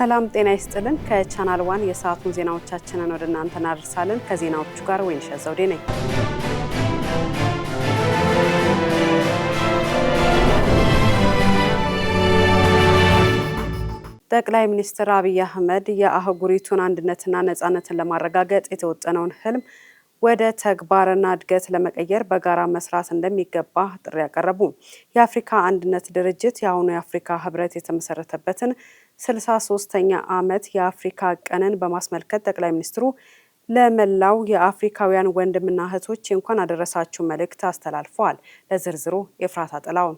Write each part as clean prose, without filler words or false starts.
ሰላም ጤና ይስጥልን። ከቻናል 1 የሰዓቱን ዜናዎቻችንን ወደ እናንተ እናደርሳለን። ከዜናዎቹ ጋር ወይንሸት ዘውዴ ነኝ። ጠቅላይ ሚኒስትር አብይ አህመድ የአህጉሪቱን አንድነትና ነጻነትን ለማረጋገጥ የተወጠነውን ህልም ወደ ተግባርና እድገት ለመቀየር በጋራ መስራት እንደሚገባ ጥሪ ያቀረቡ። የአፍሪካ አንድነት ድርጅት የአሁኑ የአፍሪካ ህብረት የተመሰረተበትን 63ኛ ዓመት የአፍሪካ ቀንን በማስመልከት ጠቅላይ ሚኒስትሩ ለመላው የአፍሪካውያን ወንድምና እህቶች እንኳን አደረሳችሁ መልእክት አስተላልፈዋል። ለዝርዝሩ ኤፍራታ ጥላውን።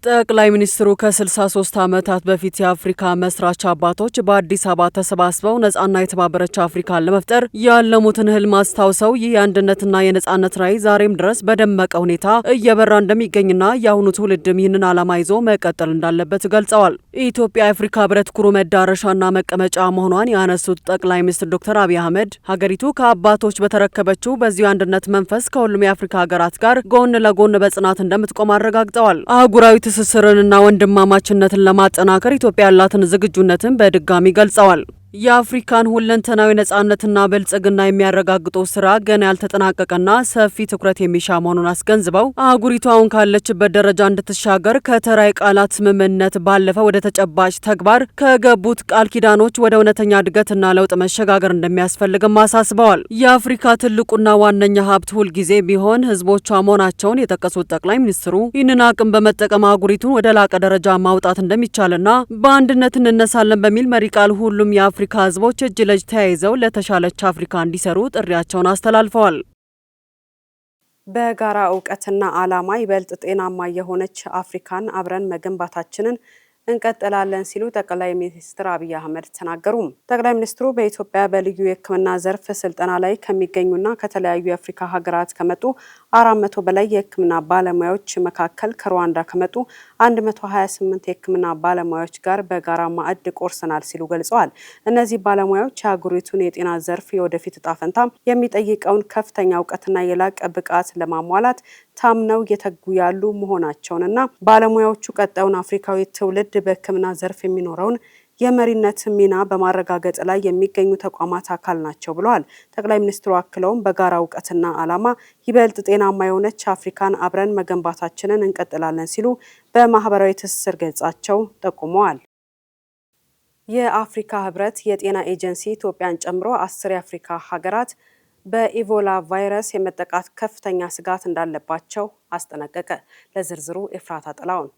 ጠቅላይ ሚኒስትሩ ከ63 ዓመታት በፊት የአፍሪካ መስራች አባቶች በአዲስ አበባ ተሰባስበው ነጻና የተባበረች አፍሪካን ለመፍጠር ያለሙትን ህልም አስታውሰው ይህ የአንድነትና የነጻነት ራዕይ ዛሬም ድረስ በደመቀ ሁኔታ እየበራ እንደሚገኝና የአሁኑ ትውልድም ይህንን ዓላማ ይዞ መቀጠል እንዳለበት ገልጸዋል። ኢትዮጵያ የአፍሪካ ህብረት ኩሩ መዳረሻና መቀመጫ መሆኗን ያነሱት ጠቅላይ ሚኒስትር ዶክተር አብይ አህመድ ሀገሪቱ ከአባቶች በተረከበችው በዚሁ አንድነት መንፈስ ከሁሉም የአፍሪካ ሀገራት ጋር ጎን ለጎን በጽናት እንደምትቆም አረጋግጠዋል። አህጉራዊ ትስስርንና ወንድማማችነትን ለማጠናከር ኢትዮጵያ ያላትን ዝግጁነትን በድጋሚ ገልጸዋል። የአፍሪካን ሁለንተናዊ ነጻነትና ብልጽግና የሚያረጋግጡ ስራ ገና ያልተጠናቀቀና ሰፊ ትኩረት የሚሻ መሆኑን አስገንዝበው አህጉሪቱ አሁን ካለችበት ደረጃ እንድትሻገር ከተራ የቃላት ስምምነት ባለፈ ወደ ተጨባጭ ተግባር ከገቡት ቃል ኪዳኖች ወደ እውነተኛ እድገትና ለውጥ መሸጋገር እንደሚያስፈልግም አሳስበዋል። የአፍሪካ ትልቁና ዋነኛ ሀብት ሁልጊዜ ቢሆን ህዝቦቿ መሆናቸውን የጠቀሱት ጠቅላይ ሚኒስትሩ ይህንን አቅም በመጠቀም አህጉሪቱን ወደ ላቀ ደረጃ ማውጣት እንደሚቻልና በአንድነት እንነሳለን በሚል መሪ ቃል ሁሉም የአፍሪካ ህዝቦች እጅ ለእጅ ተያይዘው ለተሻለች አፍሪካ እንዲሰሩ ጥሪያቸውን አስተላልፈዋል። በጋራ እውቀትና ዓላማ ይበልጥ ጤናማ የሆነች አፍሪካን አብረን መገንባታችንን እንቀጥላለን ሲሉ ጠቅላይ ሚኒስትር አብይ አህመድ ተናገሩ። ጠቅላይ ሚኒስትሩ በኢትዮጵያ በልዩ የሕክምና ዘርፍ ስልጠና ላይ ከሚገኙና ከተለያዩ የአፍሪካ ሀገራት ከመጡ 400 በላይ የሕክምና ባለሙያዎች መካከል ከሩዋንዳ ከመጡ 128 የሕክምና ባለሙያዎች ጋር በጋራ ማዕድ ቆርሰናል ሲሉ ገልጸዋል። እነዚህ ባለሙያዎች የሀገሪቱን የጤና ዘርፍ የወደፊት እጣ ፈንታ የሚጠይቀውን ከፍተኛ እውቀትና የላቀ ብቃት ለማሟላት ታምነው የተጉ ያሉ መሆናቸውንና ባለሙያዎቹ ቀጣዩን አፍሪካዊ ትውልድ በሕክምና ዘርፍ የሚኖረውን የመሪነት ሚና በማረጋገጥ ላይ የሚገኙ ተቋማት አካል ናቸው ብለዋል። ጠቅላይ ሚኒስትሩ አክለውም በጋራ እውቀትና ዓላማ ይበልጥ ጤናማ የሆነች አፍሪካን አብረን መገንባታችንን እንቀጥላለን ሲሉ በማህበራዊ ትስስር ገጻቸው ጠቁመዋል። የአፍሪካ ህብረት የጤና ኤጀንሲ ኢትዮጵያን ጨምሮ 10 የአፍሪካ ሀገራት በኢቦላ ቫይረስ የመጠቃት ከፍተኛ ስጋት እንዳለባቸው አስጠነቀቀ። ለዝርዝሩ ኤፍራታ ጥላውን።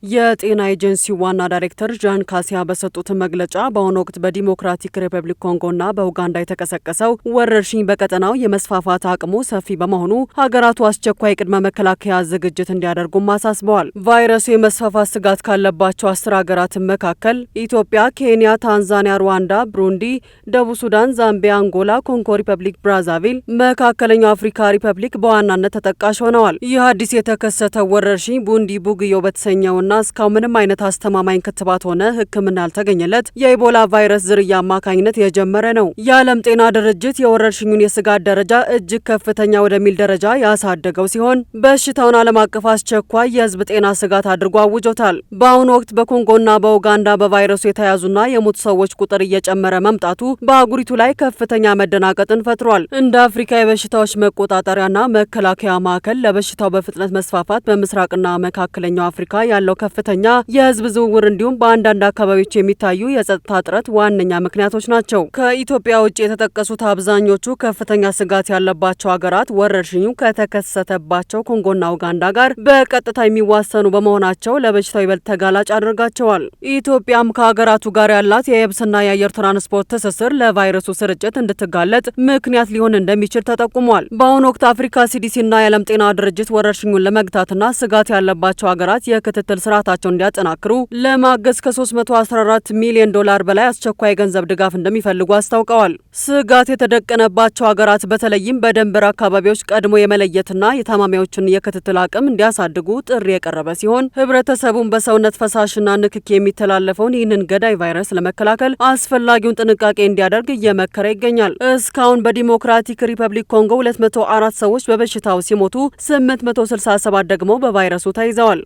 የጤና ኤጀንሲ ዋና ዳይሬክተር ዣን ካሲያ በሰጡት መግለጫ በአሁኑ ወቅት በዲሞክራቲክ ሪፐብሊክ ኮንጎና በኡጋንዳ የተቀሰቀሰው ወረርሽኝ በቀጠናው የመስፋፋት አቅሙ ሰፊ በመሆኑ ሀገራቱ አስቸኳይ ቅድመ መከላከያ ዝግጅት እንዲያደርጉም አሳስበዋል። ቫይረሱ የመስፋፋት ስጋት ካለባቸው 10 ሀገራት መካከል ኢትዮጵያ፣ ኬንያ፣ ታንዛኒያ፣ ሩዋንዳ፣ ብሩንዲ፣ ደቡብ ሱዳን፣ ዛምቢያ፣ አንጎላ፣ ኮንጎ ሪፐብሊክ ብራዛቪል፣ መካከለኛው አፍሪካ ሪፐብሊክ በዋናነት ተጠቃሽ ሆነዋል። ይህ አዲስ የተከሰተው ወረርሽኝ ቡንዲ ቡግዮ በተሰኘው እስካሁን ምንም አይነት አስተማማኝ ክትባት ሆነ ሕክምና ያልተገኘለት የኢቦላ ቫይረስ ዝርያ አማካኝነት የጀመረ ነው። የዓለም ጤና ድርጅት የወረርሽኙን የስጋት ደረጃ እጅግ ከፍተኛ ወደሚል ደረጃ ያሳደገው ሲሆን በሽታውን ዓለም አቀፍ አስቸኳይ የህዝብ ጤና ስጋት አድርጎ አውጆታል። በአሁኑ ወቅት በኮንጎና በኡጋንዳ በቫይረሱ የተያዙና የሞቱ ሰዎች ቁጥር እየጨመረ መምጣቱ በአህጉሪቱ ላይ ከፍተኛ መደናቀጥን ፈጥሯል። እንደ አፍሪካ የበሽታዎች መቆጣጠሪያና መከላከያ ማዕከል ለበሽታው በፍጥነት መስፋፋት በምስራቅና መካከለኛው አፍሪካ ያለው ከፍተኛ የህዝብ ዝውውር እንዲሁም በአንዳንድ አካባቢዎች የሚታዩ የጸጥታ እጥረት ዋነኛ ምክንያቶች ናቸው። ከኢትዮጵያ ውጭ የተጠቀሱት አብዛኞቹ ከፍተኛ ስጋት ያለባቸው ሀገራት ወረርሽኙ ከተከሰተባቸው ኮንጎና ኡጋንዳ ጋር በቀጥታ የሚዋሰኑ በመሆናቸው ለበሽታው ይበልጥ ተጋላጭ አድርጋቸዋል። ኢትዮጵያም ከሀገራቱ ጋር ያላት የየብስና የአየር ትራንስፖርት ትስስር ለቫይረሱ ስርጭት እንድትጋለጥ ምክንያት ሊሆን እንደሚችል ተጠቁሟል። በአሁኑ ወቅት አፍሪካ ሲዲሲና የዓለም ጤና ድርጅት ወረርሽኙን ለመግታትና ስጋት ያለባቸው ሀገራት የክትትል ስርዓታቸውን እንዲያጠናክሩ ለማገዝ ከ314 ሚሊዮን ዶላር በላይ አስቸኳይ የገንዘብ ድጋፍ እንደሚፈልጉ አስታውቀዋል። ስጋት የተደቀነባቸው ሀገራት በተለይም በድንበር አካባቢዎች ቀድሞ የመለየትና የታማሚዎችን የክትትል አቅም እንዲያሳድጉ ጥሪ የቀረበ ሲሆን ህብረተሰቡን በሰውነት ፈሳሽና ንክኪ የሚተላለፈውን ይህንን ገዳይ ቫይረስ ለመከላከል አስፈላጊውን ጥንቃቄ እንዲያደርግ እየመከረ ይገኛል። እስካሁን በዲሞክራቲክ ሪፐብሊክ ኮንጎ 204 ሰዎች በበሽታው ሲሞቱ 867 ደግሞ በቫይረሱ ተይዘዋል።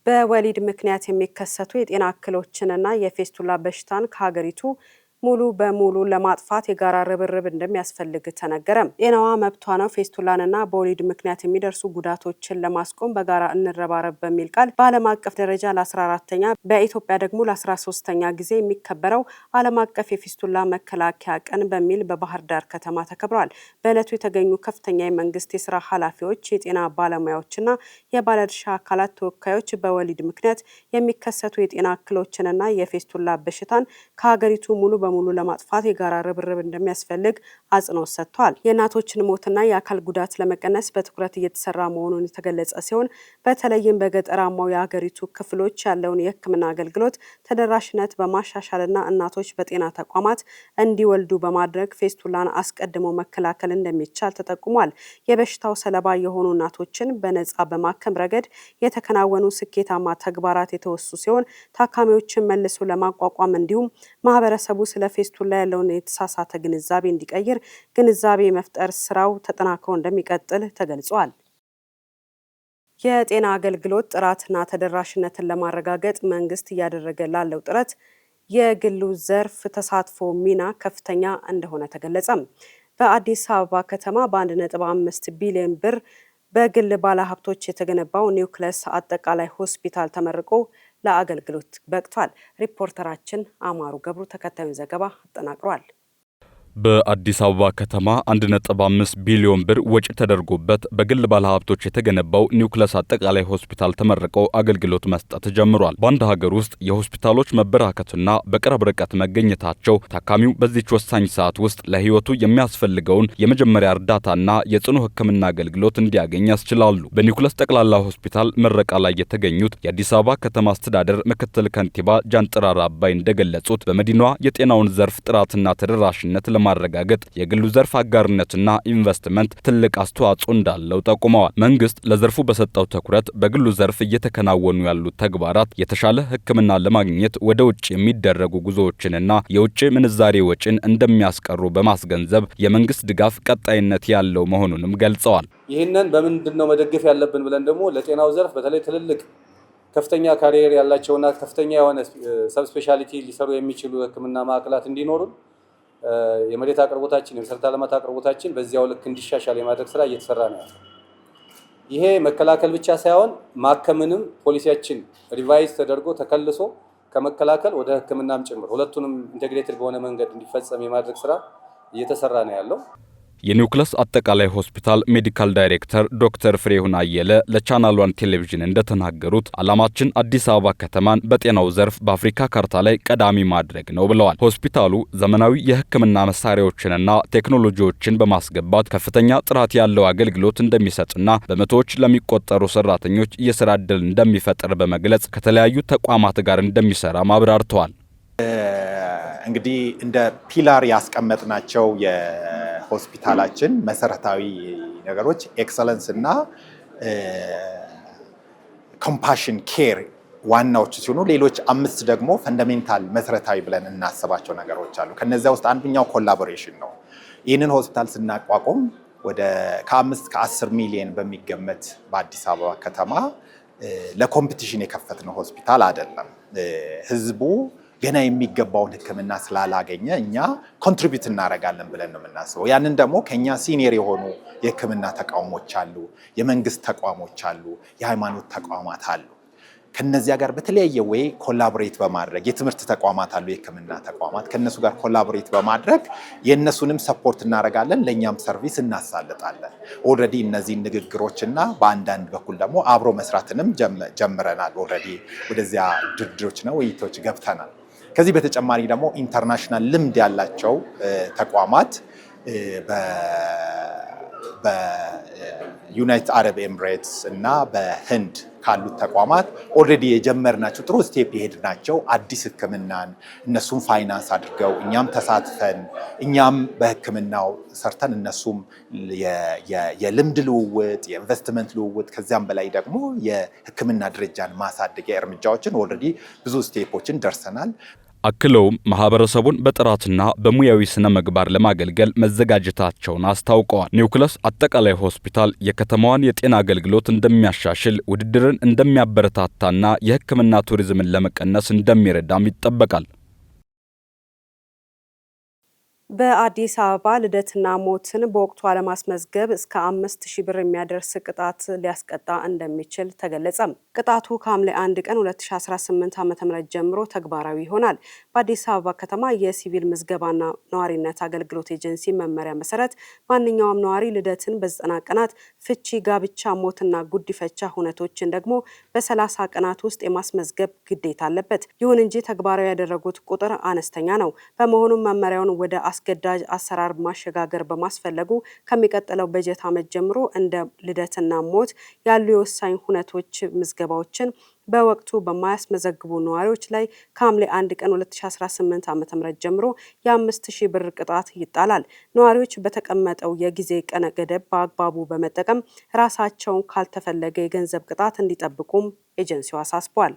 በወሊድ ምክንያት የሚከሰቱ የጤና እክሎችንና የፌስቱላ በሽታን ከሀገሪቱ ሙሉ በሙሉ ለማጥፋት የጋራ ርብርብ እንደሚያስፈልግ ተነገረ። ጤናዋ መብቷ ነው፣ ፌስቱላንና በወሊድ ምክንያት የሚደርሱ ጉዳቶችን ለማስቆም በጋራ እንረባረብ በሚል ቃል በዓለም አቀፍ ደረጃ ለ14ኛ በኢትዮጵያ ደግሞ ለ13ኛ ጊዜ የሚከበረው ዓለም አቀፍ የፌስቱላ መከላከያ ቀን በሚል በባህር ዳር ከተማ ተከብሯል። በዕለቱ የተገኙ ከፍተኛ የመንግስት የስራ ኃላፊዎች፣ የጤና ባለሙያዎችና የባለድርሻ አካላት ተወካዮች በወሊድ ምክንያት የሚከሰቱ የጤና እክሎችንና የፌስቱላ በሽታን ከሀገሪቱ ሙሉ በሙሉ ለማጥፋት የጋራ ርብርብ እንደሚያስፈልግ አጽንኦት ሰጥቷል። የእናቶችን ሞትና የአካል ጉዳት ለመቀነስ በትኩረት እየተሰራ መሆኑን የተገለጸ ሲሆን በተለይም በገጠራማው የሀገሪቱ ክፍሎች ያለውን የሕክምና አገልግሎት ተደራሽነት በማሻሻልና እናቶች በጤና ተቋማት እንዲወልዱ በማድረግ ፌስቱላን አስቀድሞ መከላከል እንደሚቻል ተጠቁሟል። የበሽታው ሰለባ የሆኑ እናቶችን በነጻ በማከም ረገድ የተከናወኑ ስኬታማ ተግባራት የተወሱ ሲሆን ታካሚዎችን መልሶ ለማቋቋም እንዲሁም ማህበረሰቡ ስለ ፌስቱላ ያለውን የተሳሳተ ግንዛቤ እንዲቀይር ግንዛቤ መፍጠር ስራው ተጠናክሮ እንደሚቀጥል ተገልጿል። የጤና አገልግሎት ጥራትና ተደራሽነትን ለማረጋገጥ መንግስት እያደረገ ላለው ጥረት የግሉ ዘርፍ ተሳትፎ ሚና ከፍተኛ እንደሆነ ተገለጸ። በአዲስ አበባ ከተማ በ1.5 ቢሊዮን ብር በግል ባለሀብቶች የተገነባው ኒውክለስ አጠቃላይ ሆስፒታል ተመርቆ ለአገልግሎት በቅቷል። ሪፖርተራችን አማሩ ገብሩ ተከታዩን ዘገባ አጠናቅሯል። በአዲስ አበባ ከተማ 1.5 ቢሊዮን ብር ወጪ ተደርጎበት በግል ባለሀብቶች የተገነባው ኒውክለስ አጠቃላይ ሆስፒታል ተመርቆ አገልግሎት መስጠት ጀምሯል። በአንድ ሀገር ውስጥ የሆስፒታሎች መበራከትና በቅርብ ርቀት መገኘታቸው ታካሚው በዚች ወሳኝ ሰዓት ውስጥ ለሕይወቱ የሚያስፈልገውን የመጀመሪያ እርዳታና የጽኑ ሕክምና አገልግሎት እንዲያገኝ ያስችላሉ። በኒውክለስ ጠቅላላ ሆስፒታል ምረቃ ላይ የተገኙት የአዲስ አበባ ከተማ አስተዳደር ምክትል ከንቲባ ጃንጥራር አባይ እንደገለጹት በመዲናዋ የጤናውን ዘርፍ ጥራትና ተደራሽነት ማረጋገጥ የግሉ ዘርፍ አጋርነትና ኢንቨስትመንት ትልቅ አስተዋጽኦ እንዳለው ጠቁመዋል። መንግስት ለዘርፉ በሰጠው ትኩረት በግሉ ዘርፍ እየተከናወኑ ያሉት ተግባራት የተሻለ ሕክምና ለማግኘት ወደ ውጭ የሚደረጉ ጉዞዎችንና የውጭ ምንዛሬ ወጪን እንደሚያስቀሩ በማስገንዘብ የመንግስት ድጋፍ ቀጣይነት ያለው መሆኑንም ገልጸዋል። ይህንን በምንድነው መደገፍ ያለብን ብለን ደግሞ ለጤናው ዘርፍ በተለይ ትልልቅ ከፍተኛ ካሪየር ያላቸውና ከፍተኛ የሆነ ሰብስፔሻሊቲ ሊሰሩ የሚችሉ ሕክምና ማዕከላት እንዲኖሩን የመሬት አቅርቦታችን የመሰረተ ልማት አቅርቦታችን በዚያው ልክ እንዲሻሻል የማድረግ ስራ እየተሰራ ነው ያለው። ይሄ መከላከል ብቻ ሳይሆን ማከምንም ፖሊሲያችን ሪቫይዝ ተደርጎ ተከልሶ ከመከላከል ወደ ሕክምናም ጭምር ሁለቱንም ኢንቴግሬትድ በሆነ መንገድ እንዲፈጸም የማድረግ ስራ እየተሰራ ነው ያለው። የኒውክለስ አጠቃላይ ሆስፒታል ሜዲካል ዳይሬክተር ዶክተር ፍሬሁን አየለ ለቻናል 1 ቴሌቪዥን እንደተናገሩት ዓላማችን አዲስ አበባ ከተማን በጤናው ዘርፍ በአፍሪካ ካርታ ላይ ቀዳሚ ማድረግ ነው ብለዋል። ሆስፒታሉ ዘመናዊ የሕክምና መሳሪያዎችንና ቴክኖሎጂዎችን በማስገባት ከፍተኛ ጥራት ያለው አገልግሎት እንደሚሰጥና በመቶዎች ለሚቆጠሩ ሰራተኞች የሥራ ዕድል እንደሚፈጥር በመግለጽ ከተለያዩ ተቋማት ጋር እንደሚሰራ ማብራርተዋል። እንግዲህ እንደ ፒላር ያስቀመጥናቸው የሆስፒታላችን መሰረታዊ ነገሮች ኤክሰለንስ እና ኮምፓሽን ኬር ዋናዎቹ ሲሆኑ ሌሎች 5 ደግሞ ፈንዳሜንታል መሰረታዊ ብለን እናስባቸው ነገሮች አሉ። ከነዚያ ውስጥ አንደኛው ኮላቦሬሽን ነው። ይህንን ሆስፒታል ስናቋቁም ወደ ከ5-10 ሚሊዮን በሚገመት በአዲስ አበባ ከተማ ለኮምፒቲሽን የከፈትነው ሆስፒታል አይደለም። ህዝቡ ገና የሚገባውን ሕክምና ስላላገኘ እኛ ኮንትሪቢዩት እናደርጋለን ብለን ነው የምናስበው። ያንን ደግሞ ከኛ ሲኒየር የሆኑ የሕክምና ተቋሞች አሉ፣ የመንግስት ተቋሞች አሉ፣ የሃይማኖት ተቋማት አሉ። ከነዚያ ጋር በተለያየ ወይ ኮላቦሬት በማድረግ የትምህርት ተቋማት አሉ፣ የሕክምና ተቋማት ከነሱ ጋር ኮላቦሬት በማድረግ የነሱንም ሰፖርት እናደርጋለን፣ ለኛም ሰርቪስ እናሳልጣለን። ኦልሬዲ እነዚህ ንግግሮችና በአንዳንድ በኩል ደግሞ አብሮ መስራትንም ጀምረናል። ኦልሬዲ ወደዚያ ድርድሮችና ውይይቶች ገብተናል። ከዚህ በተጨማሪ ደግሞ ኢንተርናሽናል ልምድ ያላቸው ተቋማት በዩናይትድ አረብ ኤምሬትስ እና በህንድ ካሉት ተቋማት ኦልሬዲ የጀመርናቸው ጥሩ ስቴፕ የሄድናቸው አዲስ ሕክምናን እነሱም ፋይናንስ አድርገው እኛም ተሳትፈን እኛም በሕክምናው ሰርተን እነሱም የልምድ ልውውጥ የኢንቨስትመንት ልውውጥ ከዚያም በላይ ደግሞ የሕክምና ደረጃን ማሳደጊያ እርምጃዎችን ኦልሬዲ ብዙ ስቴፖችን ደርሰናል። አክለውም ማህበረሰቡን በጥራትና በሙያዊ ስነ ምግባር ለማገልገል መዘጋጀታቸውን አስታውቀዋል። ኒውክለስ አጠቃላይ ሆስፒታል የከተማዋን የጤና አገልግሎት እንደሚያሻሽል፣ ውድድርን እንደሚያበረታታና የሕክምና ቱሪዝምን ለመቀነስ እንደሚረዳም ይጠበቃል። በአዲስ አበባ ልደትና ሞትን በወቅቱ አለማስመዝገብ እስከ 5000 ብር የሚያደርስ ቅጣት ሊያስቀጣ እንደሚችል ተገለጸ። ቅጣቱ ከሐምሌ 1 ቀን 2018 ዓ.ም ጀምሮ ተግባራዊ ይሆናል። በአዲስ አበባ ከተማ የሲቪል ምዝገባና ነዋሪነት አገልግሎት ኤጀንሲ መመሪያ መሰረት ማንኛውም ነዋሪ ልደትን በ90 ቀናት፣ ፍቺ፣ ጋብቻ፣ ሞትና ጉዲፈቻ ሁነቶችን ደግሞ በ30 ቀናት ውስጥ የማስመዝገብ ግዴታ አለበት። ይሁን እንጂ ተግባራዊ ያደረጉት ቁጥር አነስተኛ ነው። በመሆኑም መመሪያውን ወደ አስገዳጅ አሰራር ማሸጋገር በማስፈለጉ ከሚቀጥለው በጀት ዓመት ጀምሮ እንደ ልደትና ሞት ያሉ የወሳኝ ሁነቶች ምዝገባዎችን በወቅቱ በማያስመዘግቡ ነዋሪዎች ላይ ከሐምሌ 1 ቀን 2018 ዓ.ም ጀምሮ የ5000 ብር ቅጣት ይጣላል። ነዋሪዎች በተቀመጠው የጊዜ ቀነ ገደብ በአግባቡ በመጠቀም ራሳቸውን ካልተፈለገ የገንዘብ ቅጣት እንዲጠብቁም ኤጀንሲው አሳስቧል።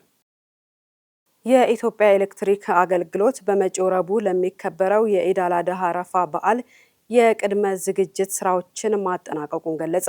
የኢትዮጵያ ኤሌክትሪክ አገልግሎት በመጪው ረቡዕ ለሚከበረው የኢድ አል አድሃ አረፋ በዓል የቅድመ ዝግጅት ስራዎችን ማጠናቀቁን ገለጸ።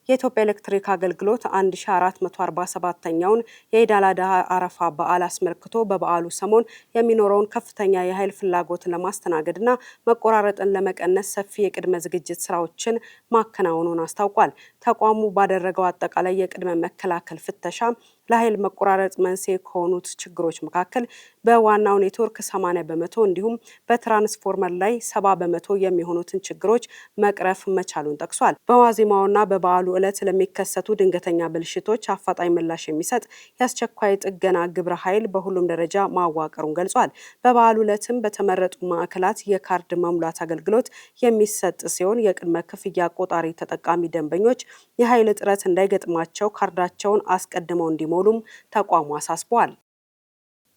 የኢትዮጵያ ኤሌክትሪክ አገልግሎት 1447ኛውን የኢድ አል አድሃ አረፋ በዓል አስመልክቶ በበዓሉ ሰሞን የሚኖረውን ከፍተኛ የኃይል ፍላጎት ለማስተናገድና መቆራረጥን ለመቀነስ ሰፊ የቅድመ ዝግጅት ስራዎችን ማከናወኑን አስታውቋል። ተቋሙ ባደረገው አጠቃላይ የቅድመ መከላከል ፍተሻ ለኃይል መቆራረጥ መንስኤ ከሆኑት ችግሮች መካከል በዋናው ኔትወርክ 80% እንዲሁም በትራንስፎርመር ላይ 70% የሚሆኑትን ችግሮች መቅረፍ መቻሉን ጠቅሷል። በዋዜማውና በበዓሉ ዕለት ለሚከሰቱ ድንገተኛ ብልሽቶች አፋጣኝ ምላሽ የሚሰጥ የአስቸኳይ ጥገና ግብረ ኃይል በሁሉም ደረጃ ማዋቀሩን ገልጿል። በበዓሉ ዕለትም በተመረጡ ማዕከላት የካርድ መሙላት አገልግሎት የሚሰጥ ሲሆን የቅድመ ክፍያ ቆጣሪ ተጠቃሚ ደንበኞች የኃይል እጥረት እንዳይገጥማቸው ካርዳቸውን አስቀድመው እንዲሞሉም ተቋሙ አሳስቧል።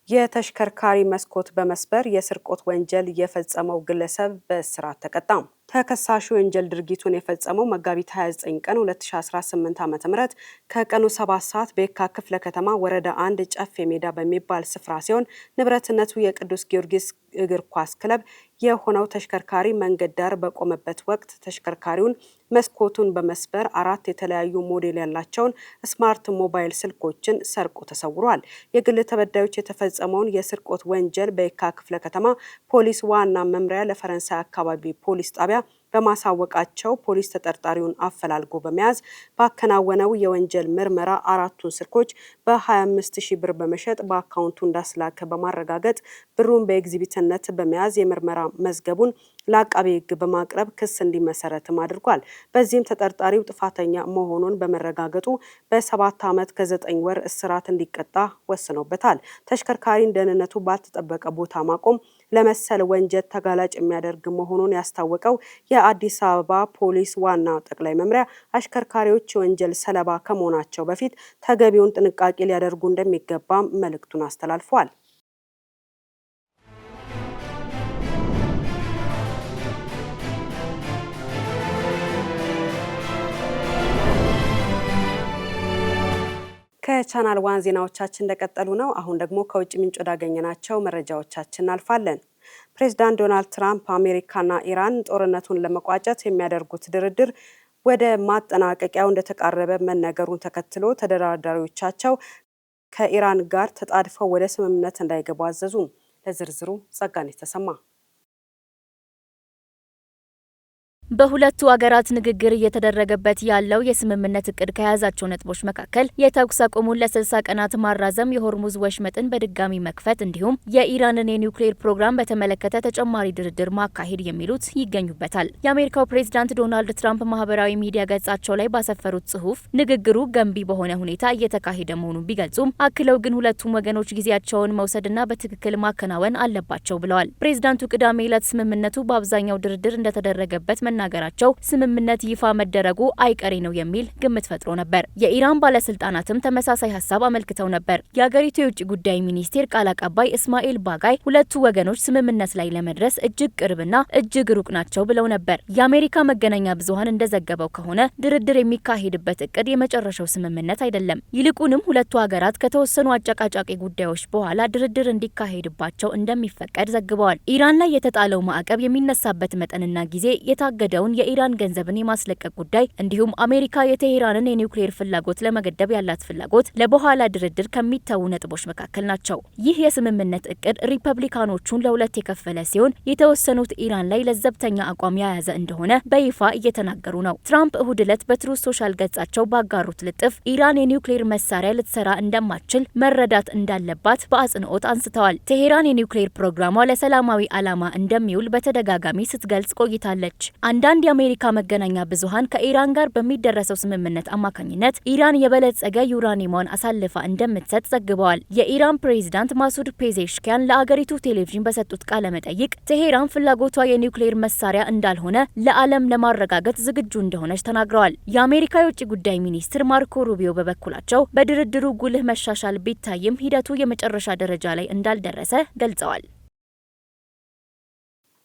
የተሽከርካሪ መስኮት በመስበር የስርቆት ወንጀል የፈጸመው ግለሰብ በእስራት ተቀጣ። ተከሳሹ የወንጀል ድርጊቱን የፈጸመው መጋቢት 29 ቀን 2018 ዓ.ም ከቀኑ 7 ሰዓት በየካ ክፍለ ከተማ ወረዳ 1 ጨፌ ሜዳ በሚባል ስፍራ ሲሆን ንብረትነቱ የቅዱስ ጊዮርጊስ እግር ኳስ ክለብ የሆነው ተሽከርካሪ መንገድ ዳር በቆመበት ወቅት ተሽከርካሪውን መስኮቱን በመስበር 4 የተለያዩ ሞዴል ያላቸውን ስማርት ሞባይል ስልኮችን ሰርቆ ተሰውሯል። የግል ተበዳዮች የተፈጸመውን የስርቆት ወንጀል በየካ ክፍለ ከተማ ፖሊስ ዋና መምሪያ ለፈረንሳይ አካባቢ ፖሊስ ጣቢያ በማሳወቃቸው ፖሊስ ተጠርጣሪውን አፈላልጎ በመያዝ ባከናወነው የወንጀል ምርመራ 4ቱን ስልኮች በ25000 ብር በመሸጥ በአካውንቱ እንዳስላከ በማረጋገጥ ብሩን በኤግዚቢትነት በመያዝ የምርመራ መዝገቡን ለአቃቤ ሕግ በማቅረብ ክስ እንዲመሰረትም አድርጓል። በዚህም ተጠርጣሪው ጥፋተኛ መሆኑን በመረጋገጡ በ7 ዓመት ከ9 ወር እስራት እንዲቀጣ ወስኖበታል። ተሽከርካሪን ደህንነቱ ባልተጠበቀ ቦታ ማቆም ለመሰል ወንጀል ተጋላጭ የሚያደርግ መሆኑን ያስታወቀው የአዲስ አበባ ፖሊስ ዋና ጠቅላይ መምሪያ አሽከርካሪዎች የወንጀል ሰለባ ከመሆናቸው በፊት ተገቢውን ጥንቃቄ ሊያደርጉ እንደሚገባም መልእክቱን አስተላልፏል። ከቻናል ዋን ዜናዎቻችን እንደቀጠሉ ነው። አሁን ደግሞ ከውጭ ምንጭ ወዳገኘናቸው መረጃዎቻችን እናልፋለን። ፕሬዚዳንት ዶናልድ ትራምፕ አሜሪካና ኢራን ጦርነቱን ለመቋጨት የሚያደርጉት ድርድር ወደ ማጠናቀቂያው እንደተቃረበ መነገሩን ተከትሎ ተደራዳሪዎቻቸው ከኢራን ጋር ተጣድፈው ወደ ስምምነት እንዳይገቡ አዘዙ። ለዝርዝሩ ጸጋኔ ተሰማ። በሁለቱ ሀገራት ንግግር እየተደረገበት ያለው የስምምነት እቅድ ከያዛቸው ነጥቦች መካከል የተኩስ አቁሙን ለ60 ቀናት ማራዘም፣ የሆርሙዝ ወሽመጥን በድጋሚ መክፈት እንዲሁም የኢራንን የኒውክሌር ፕሮግራም በተመለከተ ተጨማሪ ድርድር ማካሄድ የሚሉት ይገኙበታል። የአሜሪካው ፕሬዝዳንት ዶናልድ ትራምፕ ማህበራዊ ሚዲያ ገጻቸው ላይ ባሰፈሩት ጽሁፍ ንግግሩ ገንቢ በሆነ ሁኔታ እየተካሄደ መሆኑን ቢገልጹም አክለው ግን ሁለቱም ወገኖች ጊዜያቸውን መውሰድና በትክክል ማከናወን አለባቸው ብለዋል። ፕሬዝዳንቱ ቅዳሜ ዕለት ስምምነቱ በአብዛኛው ድርድር እንደተደረገበት በመናገራቸው ስምምነት ይፋ መደረጉ አይቀሬ ነው የሚል ግምት ፈጥሮ ነበር። የኢራን ባለስልጣናትም ተመሳሳይ ሀሳብ አመልክተው ነበር። የሀገሪቱ የውጭ ጉዳይ ሚኒስቴር ቃል አቀባይ እስማኤል ባጋይ ሁለቱ ወገኖች ስምምነት ላይ ለመድረስ እጅግ ቅርብና እጅግ ሩቅ ናቸው ብለው ነበር። የአሜሪካ መገናኛ ብዙኃን እንደዘገበው ከሆነ ድርድር የሚካሄድበት እቅድ የመጨረሻው ስምምነት አይደለም። ይልቁንም ሁለቱ ሀገራት ከተወሰኑ አጨቃጫቂ ጉዳዮች በኋላ ድርድር እንዲካሄድባቸው እንደሚፈቀድ ዘግበዋል። ኢራን ላይ የተጣለው ማዕቀብ የሚነሳበት መጠንና ጊዜ፣ የታገደውን የኢራን ገንዘብን የማስለቀቅ ጉዳይ እንዲሁም አሜሪካ የቴሄራንን የኒውክሌር ፍላጎት ለመገደብ ያላት ፍላጎት ለበኋላ ድርድር ከሚተዉ ነጥቦች መካከል ናቸው። ይህ የስምምነት እቅድ ሪፐብሊካኖቹን ለሁለት የከፈለ ሲሆን የተወሰኑት ኢራን ላይ ለዘብተኛ አቋም የያዘ እንደሆነ በይፋ እየተናገሩ ነው። ትራምፕ እሁድ ዕለት በትሩዝ ሶሻል ገጻቸው ባጋሩት ልጥፍ ኢራን የኒውክሌር መሳሪያ ልትሰራ እንደማትችል መረዳት እንዳለባት በአጽንኦት አንስተዋል። ቴሄራን የኒውክሌር ፕሮግራሟ ለሰላማዊ ዓላማ እንደሚውል በተደጋጋሚ ስትገልጽ ቆይታለች። አንዳንድ የአሜሪካ መገናኛ ብዙኃን ከኢራን ጋር በሚደረሰው ስምምነት አማካኝነት ኢራን የበለጸገ ዩራኒየሟን አሳልፋ እንደምትሰጥ ዘግበዋል። የኢራን ፕሬዝዳንት ማሱድ ፔዜሽኪያን ለአገሪቱ ቴሌቪዥን በሰጡት ቃለ መጠይቅ ቴሄራን ፍላጎቷ የኒውክሌር መሳሪያ እንዳልሆነ ለዓለም ለማረጋገጥ ዝግጁ እንደሆነች ተናግረዋል። የአሜሪካ የውጭ ጉዳይ ሚኒስትር ማርኮ ሩቢዮ በበኩላቸው በድርድሩ ጉልህ መሻሻል ቢታይም ሂደቱ የመጨረሻ ደረጃ ላይ እንዳልደረሰ ገልጸዋል።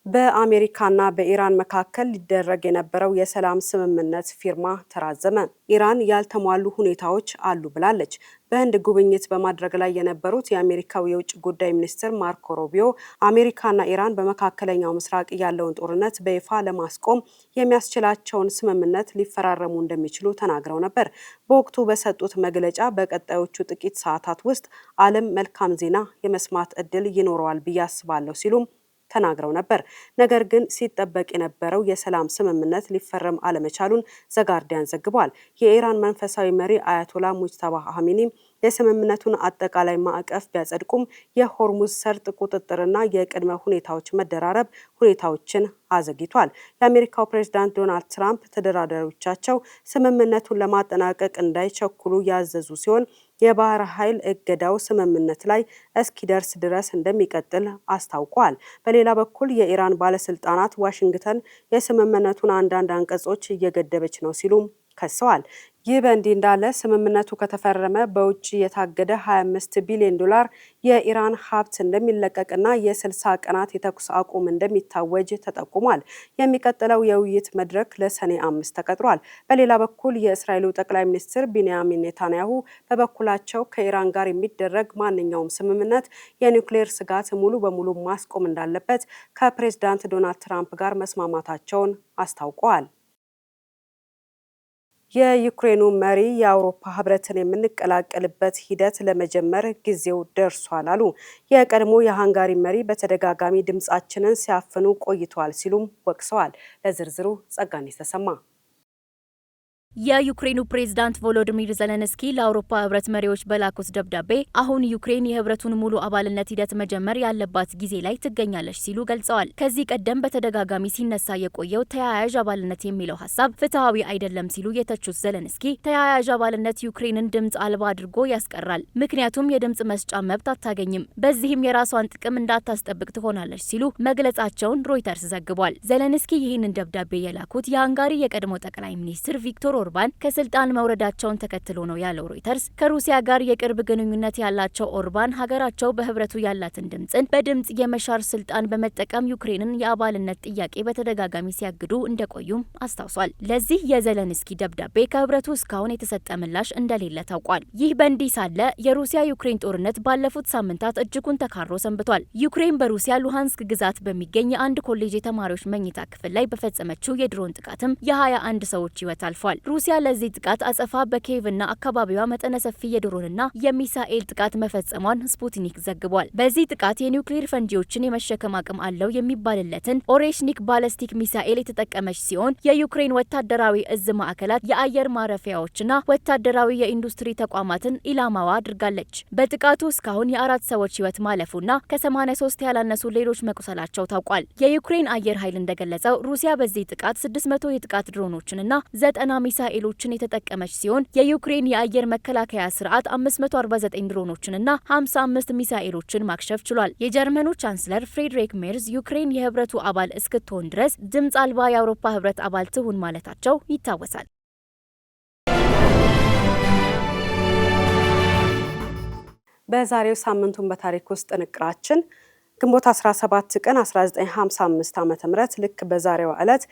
በአሜሪካና በኢራን መካከል ሊደረግ የነበረው የሰላም ስምምነት ፊርማ ተራዘመ። ኢራን ያልተሟሉ ሁኔታዎች አሉ ብላለች። በህንድ ጉብኝት በማድረግ ላይ የነበሩት የአሜሪካው የውጭ ጉዳይ ሚኒስትር ማርኮ ሩቢዮ አሜሪካና ኢራን በመካከለኛው ምስራቅ ያለውን ጦርነት በይፋ ለማስቆም የሚያስችላቸውን ስምምነት ሊፈራረሙ እንደሚችሉ ተናግረው ነበር። በወቅቱ በሰጡት መግለጫ በቀጣዮቹ ጥቂት ሰዓታት ውስጥ ዓለም መልካም ዜና የመስማት እድል ይኖረዋል ብዬ አስባለሁ ሲሉም ተናግረው ነበር። ነገር ግን ሲጠበቅ የነበረው የሰላም ስምምነት ሊፈረም አለመቻሉን ዘጋርዲያን ዘግቧል። የኢራን መንፈሳዊ መሪ አያቶላ ሙጅተባ ኻሜኒ የስምምነቱን አጠቃላይ ማዕቀፍ ቢያጸድቁም የሆርሙዝ ሰርጥ ቁጥጥርና የቅድመ ሁኔታዎች መደራረብ ሁኔታዎችን አዘግይቷል። የአሜሪካው ፕሬዝዳንት ዶናልድ ትራምፕ ተደራዳሪዎቻቸው ስምምነቱን ለማጠናቀቅ እንዳይቸኩሉ ያዘዙ ሲሆን የባህር ኃይል እገዳው ስምምነት ላይ እስኪደርስ ድረስ እንደሚቀጥል አስታውቋል። በሌላ በኩል የኢራን ባለስልጣናት ዋሽንግተን የስምምነቱን አንዳንድ አንቀጾች እየገደበች ነው ሲሉ ከሰዋል። ይህ በእንዲህ እንዳለ ስምምነቱ ከተፈረመ በውጭ የታገደ 25 ቢሊዮን ዶላር የኢራን ሀብት እንደሚለቀቅና የ60 ቀናት የተኩስ አቁም እንደሚታወጅ ተጠቁሟል። የሚቀጥለው የውይይት መድረክ ለሰኔ 5 ተቀጥሯል። በሌላ በኩል የእስራኤሉ ጠቅላይ ሚኒስትር ቢንያሚን ኔታንያሁ በበኩላቸው ከኢራን ጋር የሚደረግ ማንኛውም ስምምነት የኒውክሌር ስጋት ሙሉ በሙሉ ማስቆም እንዳለበት ከፕሬዝዳንት ዶናልድ ትራምፕ ጋር መስማማታቸውን አስታውቀዋል። የዩክሬኑ መሪ የአውሮፓ ህብረትን የምንቀላቀልበት ሂደት ለመጀመር ጊዜው ደርሷል አሉ። የቀድሞ የሃንጋሪ መሪ በተደጋጋሚ ድምጻችንን ሲያፍኑ ቆይተዋል ሲሉም ወቅሰዋል። ለዝርዝሩ ጸጋኔ ተሰማ። የዩክሬኑ ፕሬዝዳንት ቮሎዲሚር ዘለንስኪ ለአውሮፓ ህብረት መሪዎች በላኩት ደብዳቤ አሁን ዩክሬን የህብረቱን ሙሉ አባልነት ሂደት መጀመር ያለባት ጊዜ ላይ ትገኛለች ሲሉ ገልጸዋል። ከዚህ ቀደም በተደጋጋሚ ሲነሳ የቆየው ተያያዥ አባልነት የሚለው ሀሳብ ፍትሐዊ አይደለም ሲሉ የተቹት ዘለንስኪ ተያያዥ አባልነት ዩክሬንን ድምጽ አልባ አድርጎ ያስቀራል፣ ምክንያቱም የድምጽ መስጫ መብት አታገኝም፣ በዚህም የራሷን ጥቅም እንዳታስጠብቅ ትሆናለች ሲሉ መግለጻቸውን ሮይተርስ ዘግቧል። ዘለንስኪ ይህንን ደብዳቤ የላኩት የሃንጋሪ የቀድሞ ጠቅላይ ሚኒስትር ቪክቶር ኦርባን ከስልጣን መውረዳቸውን ተከትሎ ነው ያለው ሮይተርስ። ከሩሲያ ጋር የቅርብ ግንኙነት ያላቸው ኦርባን ሀገራቸው በህብረቱ ያላትን ድምጽን በድምጽ የመሻር ስልጣን በመጠቀም ዩክሬንን የአባልነት ጥያቄ በተደጋጋሚ ሲያግዱ እንደቆዩም አስታውሷል። ለዚህ የዘለንስኪ ደብዳቤ ከህብረቱ እስካሁን የተሰጠ ምላሽ እንደሌለ ታውቋል። ይህ በእንዲህ ሳለ የሩሲያ ዩክሬን ጦርነት ባለፉት ሳምንታት እጅጉን ተካሮ ሰንብቷል። ዩክሬን በሩሲያ ሉሃንስክ ግዛት በሚገኝ የአንድ ኮሌጅ የተማሪዎች መኝታ ክፍል ላይ በፈጸመችው የድሮን ጥቃትም የ21 ሰዎች ህይወት አልፏል። ሩሲያ ለዚህ ጥቃት አጸፋ በኪየቭና አካባቢዋ መጠነ ሰፊ የድሮንና የሚሳኤል ጥቃት መፈጸሟን ስፑትኒክ ዘግቧል። በዚህ ጥቃት የኒውክሌር ፈንጂዎችን የመሸከም አቅም አለው የሚባልለትን ኦሬሽኒክ ባለስቲክ ሚሳኤል የተጠቀመች ሲሆን የዩክሬን ወታደራዊ እዝ ማዕከላት፣ የአየር ማረፊያዎችና ወታደራዊ የኢንዱስትሪ ተቋማትን ኢላማዋ አድርጋለች። በጥቃቱ እስካሁን የ4 ሰዎች ህይወት ማለፉና ከ83 ያላነሱ ሌሎች መቁሰላቸው ታውቋል። የዩክሬን አየር ኃይል እንደገለጸው ሩሲያ በዚህ ጥቃት 600 የጥቃት ድሮኖችንና 90 ሚሳኤል ሚሳኤሎችን የተጠቀመች ሲሆን የዩክሬን የአየር መከላከያ ስርዓት 549 ድሮኖችንና 55 ሚሳኤሎችን ማክሸፍ ችሏል። የጀርመኑ ቻንስለር ፍሬድሪክ ሜርዝ ዩክሬን የህብረቱ አባል እስክትሆን ድረስ ድምጽ አልባ የአውሮፓ ህብረት አባል ትሁን ማለታቸው ይታወሳል። በዛሬው ሳምንቱን በታሪክ ውስጥ ጥንቅራችን ግንቦት 17 ቀን 1955 ዓ.ም ልክ በዛሬው ዕለት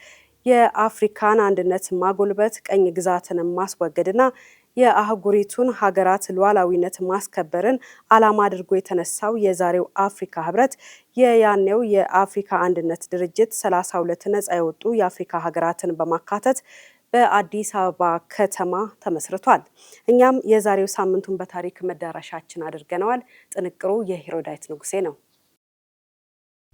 የአፍሪካን አንድነት ማጎልበት፣ ቀኝ ግዛትን ማስወገድና የአህጉሪቱን ሀገራት ሉዓላዊነት ማስከበርን ዓላማ አድርጎ የተነሳው የዛሬው አፍሪካ ህብረት የያኔው የአፍሪካ አንድነት ድርጅት 32 ነጻ የወጡ የአፍሪካ ሀገራትን በማካተት በአዲስ አበባ ከተማ ተመስርቷል። እኛም የዛሬው ሳምንቱን በታሪክ መዳረሻችን አድርገነዋል። ጥንቅሩ የሄሮዳይት ንጉሴ ነው።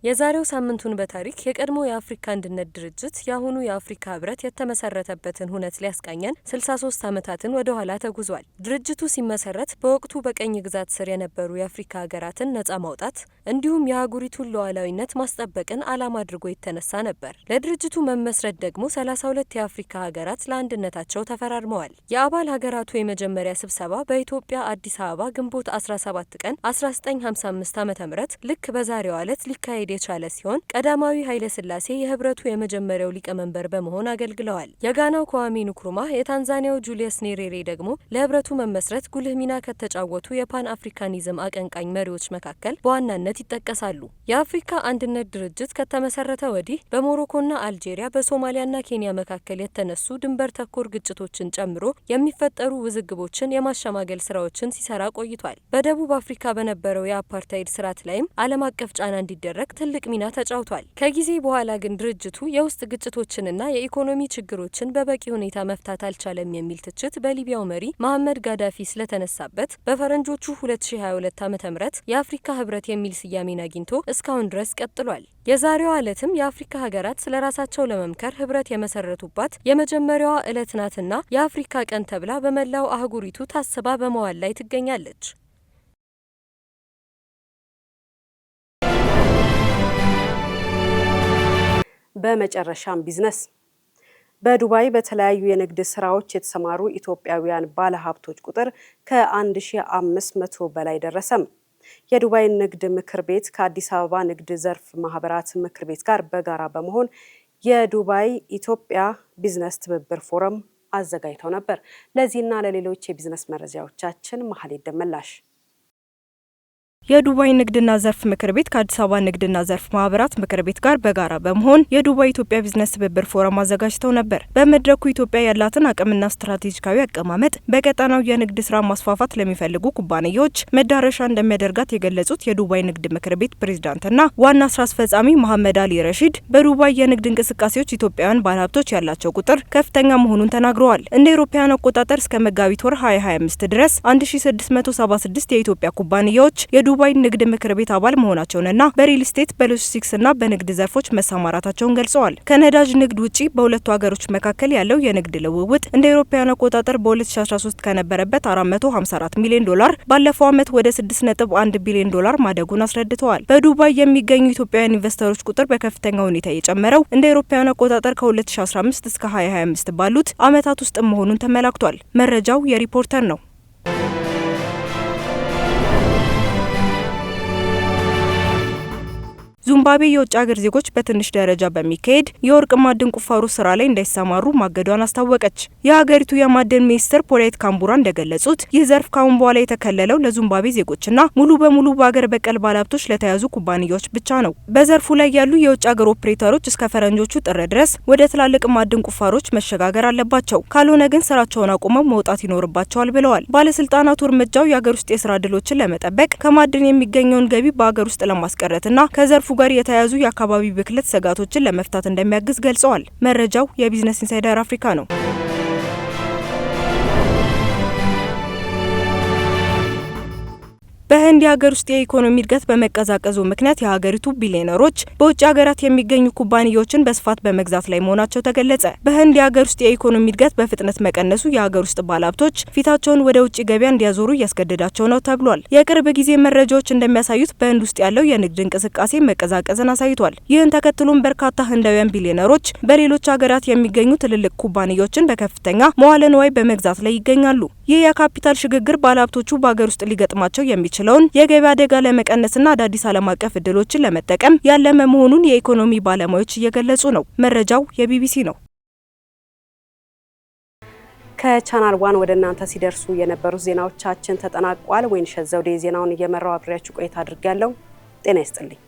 የዛሬው ሳምንቱን በታሪክ የቀድሞ የአፍሪካ አንድነት ድርጅት የአሁኑ የአፍሪካ ህብረት የተመሰረተበትን ሁነት ሊያስቃኘን 63 ዓመታትን ወደ ኋላ ተጉዟል። ድርጅቱ ሲመሰረት በወቅቱ በቀኝ ግዛት ስር የነበሩ የአፍሪካ ሀገራትን ነጻ ማውጣት እንዲሁም የአህጉሪቱን ሉዓላዊነት ማስጠበቅን ዓላማ አድርጎ የተነሳ ነበር። ለድርጅቱ መመስረት ደግሞ 32 የአፍሪካ ሀገራት ለአንድነታቸው ተፈራርመዋል። የአባል ሀገራቱ የመጀመሪያ ስብሰባ በኢትዮጵያ አዲስ አበባ ግንቦት 17 ቀን 1955 ዓ.ም ልክ በዛሬው ዕለት ሊካሄድ የቻለ ሲሆን ቀዳማዊ ኃይለ ሥላሴ የህብረቱ የመጀመሪያው ሊቀመንበር በመሆን አገልግለዋል። የጋናው kwame nkrumah፣ የታንዛኒያው ጁሊየስ ኔሬሬ ደግሞ ለህብረቱ መመስረት ጉልህ ሚና ከተጫወቱ የፓን አፍሪካኒዝም አቀንቃኝ መሪዎች መካከል በዋናነት ይጠቀሳሉ። የአፍሪካ አንድነት ድርጅት ከተመሰረተ ወዲህ በሞሮኮና አልጄሪያ፣ በሶማሊያና ኬንያ መካከል የተነሱ ድንበር ተኮር ግጭቶችን ጨምሮ የሚፈጠሩ ውዝግቦችን የማሸማገል ስራዎችን ሲሰራ ቆይቷል። በደቡብ አፍሪካ በነበረው የአፓርታይድ ስርዓት ላይም ዓለም አቀፍ ጫና እንዲደረግ ትልቅ ሚና ተጫውቷል። ከጊዜ በኋላ ግን ድርጅቱ የውስጥ ግጭቶችንና የኢኮኖሚ ችግሮችን በበቂ ሁኔታ መፍታት አልቻለም የሚል ትችት በሊቢያው መሪ መሐመድ ጋዳፊ ስለተነሳበት በፈረንጆቹ 2022 ዓ.ም የአፍሪካ ህብረት የሚል ስያሜን አግኝቶ እስካሁን ድረስ ቀጥሏል። የዛሬዋ ዕለትም የአፍሪካ ሀገራት ስለራሳቸው ለመምከር ህብረት የመሰረቱባት የመጀመሪያዋ ዕለት ናትና የአፍሪካ ቀን ተብላ በመላው አህጉሪቱ ታስባ በመዋል ላይ ትገኛለች። በመጨረሻም ቢዝነስ። በዱባይ በተለያዩ የንግድ ስራዎች የተሰማሩ ኢትዮጵያውያን ባለሀብቶች ቁጥር ከ1500 በላይ ደረሰም። የዱባይ ንግድ ምክር ቤት ከአዲስ አበባ ንግድ ዘርፍ ማህበራት ምክር ቤት ጋር በጋራ በመሆን የዱባይ ኢትዮጵያ ቢዝነስ ትብብር ፎረም አዘጋጅተው ነበር። ለዚህና ለሌሎች የቢዝነስ መረጃዎቻችን መሀሌት ደመላሽ። የዱባይ ንግድና ዘርፍ ምክር ቤት ከአዲስ አበባ ንግድና ዘርፍ ማህበራት ምክር ቤት ጋር በጋራ በመሆን የዱባይ ኢትዮጵያ ቢዝነስ ትብብር ፎረም አዘጋጅተው ነበር። በመድረኩ ኢትዮጵያ ያላትን አቅምና ስትራቴጂካዊ አቀማመጥ በቀጠናው የንግድ ስራ ማስፋፋት ለሚፈልጉ ኩባንያዎች መዳረሻ እንደሚያደርጋት የገለጹት የዱባይ ንግድ ምክር ቤት ፕሬዝዳንትና ዋና ስራ አስፈጻሚ መሐመድ አሊ ረሺድ በዱባይ የንግድ እንቅስቃሴዎች ኢትዮጵያውያን ባለሀብቶች ያላቸው ቁጥር ከፍተኛ መሆኑን ተናግረዋል። እንደ አውሮፓውያን አቆጣጠር እስከ መጋቢት ወር 2025 ድረስ 1676 የኢትዮጵያ ኩባንያዎች የዱባይ ንግድ ምክር ቤት አባል መሆናቸውንና በሪል ስቴት፣ በሎጂስቲክስና በንግድ ዘርፎች መሰማራታቸውን ገልጸዋል። ከነዳጅ ንግድ ውጪ በሁለቱ ሀገሮች መካከል ያለው የንግድ ልውውጥ እንደ አውሮፓውያን አቆጣጠር በ2013 ከነበረበት $454 ሚሊዮን ባለፈው ዓመት ወደ $6.1 ቢሊዮን ማደጉን አስረድተዋል። በዱባይ የሚገኙ ኢትዮጵያውያን ኢንቨስተሮች ቁጥር በከፍተኛ ሁኔታ የጨመረው እንደ አውሮፓውያን አቆጣጠር ከ2015 እስከ 2025 ባሉት ዓመታት ውስጥ መሆኑን ተመላክቷል። መረጃው የሪፖርተር ነው። ዚምባብዌ የውጭ ሀገር ዜጎች በትንሽ ደረጃ በሚካሄድ የወርቅ ማዕድን ቁፋሮ ስራ ላይ እንዳይሰማሩ ማገዷን አስታወቀች። የሀገሪቱ የማዕድን ሚኒስትር ፖላይት ካምቡራ እንደገለጹት ይህ ዘርፍ ካሁን በኋላ የተከለለው ለዚምባብዌ ዜጎችና ሙሉ በሙሉ በሀገር በቀል ባለሀብቶች ለተያዙ ኩባንያዎች ብቻ ነው። በዘርፉ ላይ ያሉ የውጭ ሀገር ኦፕሬተሮች እስከ ፈረንጆቹ ጥር ድረስ ወደ ትላልቅ ማዕድን ቁፋሮች መሸጋገር አለባቸው፣ ካልሆነ ግን ስራቸውን አቁመው መውጣት ይኖርባቸዋል ብለዋል። ባለስልጣናቱ እርምጃው የሀገር ውስጥ የስራ ዕድሎችን ለመጠበቅ ከማዕድን የሚገኘውን ገቢ በሀገር ውስጥ ለማስቀረትና ከዘርፉ ጋር የተያያዙ የአካባቢ ብክለት ስጋቶችን ለመፍታት እንደሚያግዝ ገልጸዋል። መረጃው የቢዝነስ ኢንሳይደር አፍሪካ ነው። በህንድ የሀገር ውስጥ የኢኮኖሚ እድገት በመቀዛቀዙ ምክንያት የሀገሪቱ ቢሊዮነሮች በውጭ ሀገራት የሚገኙ ኩባንያዎችን በስፋት በመግዛት ላይ መሆናቸው ተገለጸ። በህንድ የሀገር ውስጥ የኢኮኖሚ እድገት በፍጥነት መቀነሱ የሀገር ውስጥ ባለሀብቶች ፊታቸውን ወደ ውጭ ገበያ እንዲያዞሩ እያስገደዳቸው ነው ተብሏል። የቅርብ ጊዜ መረጃዎች እንደሚያሳዩት በህንድ ውስጥ ያለው የንግድ እንቅስቃሴ መቀዛቀዝን አሳይቷል። ይህን ተከትሎም በርካታ ህንዳውያን ቢሊዮነሮች በሌሎች ሀገራት የሚገኙ ትልልቅ ኩባንያዎችን በከፍተኛ መዋለ ንዋይ በመግዛት ላይ ይገኛሉ። ይህ የካፒታል ሽግግር ባለሀብቶቹ በሀገር ውስጥ ሊገጥማቸው የሚችለውን የገበያ አደጋ ለመቀነስና አዳዲስ ዓለም አቀፍ እድሎችን ለመጠቀም ያለመ መሆኑን የኢኮኖሚ ባለሙያዎች እየገለጹ ነው። መረጃው የቢቢሲ ነው። ከቻናል ዋን ወደ እናንተ ሲደርሱ የነበሩት ዜናዎቻችን ተጠናቋል። ወይንሸት ዘውዴ ዜናውን እየመራው አብሬያችሁ ቆይታ አድርጋለሁ። ጤና ይስጥልኝ።